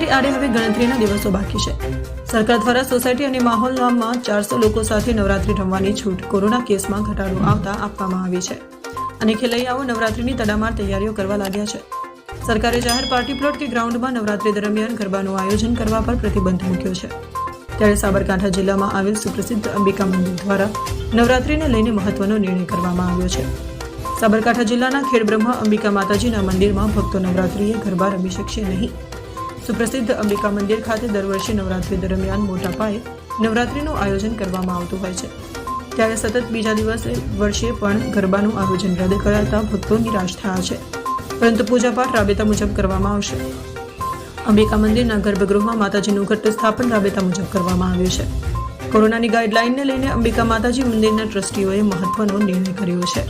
નવરાત્રી આડે હવે ગણતરીના દિવસો બાકી છે। સરકાર દ્વારા સોસાયટી અને માહોલ નામમાં 400 લોકો સાથે નવરાત્રી રમવાની છૂટ કોરોના કેસમાં ઘટાડો આવતા આપવામાં આવી છે અને ખેલૈયાઓ નવરાત્રીની તડામાર તૈયારીઓ કરવા લાગ્યા છે। સરકારે જાહેર પાર્ટી પ્લોટ કે ગ્રાઉન્ડમાં નવરાત્રી દરમિયાન ગરબાનું આયોજન કરવા પર પ્રતિબંધ મૂક્યો છે। ત્યારે સાબરકાંઠા જિલ્લામાં આવેલ સુપ્રસિદ્ધ અંબિકા મંદિર દ્વારા નવરાત્રીને લઈને મહત્વનો નિર્ણય કરવામાં આવ્યો છે। સાબરકાંઠા જિલ્લાના ખેડબ્રહ્મા અંબિકા માતાજીના મંદિરમાં ભક્તો નવરાત્રીએ ગરબા રમી શકશે નહીં। સુપ્રસિદ્ધ અંબિકા મંદિર ખાતે દર વર્ષે નવરાત્રી દરમિયાન મોટા પાયે નવરાત્રીનું આયોજન કરવામાં આવતું હોય છે। ત્યારે સતત બીજા વર્ષે પણ ગરબાનું આયોજન રદ કરાતા ભક્તો નિરાશ થયા છે, પરંતુ પૂજાપાઠ રાબેતા મુજબ કરવામાં આવશે। અંબિકા મંદિરના ગર્ભગૃહમાં માતાજીનું ઘટ સ્થાપન રાબેતા મુજબ કરવામાં આવ્યું છે। કોરોનાની ગાઈડલાઈનને લઈને અંબિકા માતાજી મંદિરના ટ્રસ્ટીઓએ મહત્વનો નિર્ણય કર્યો છે।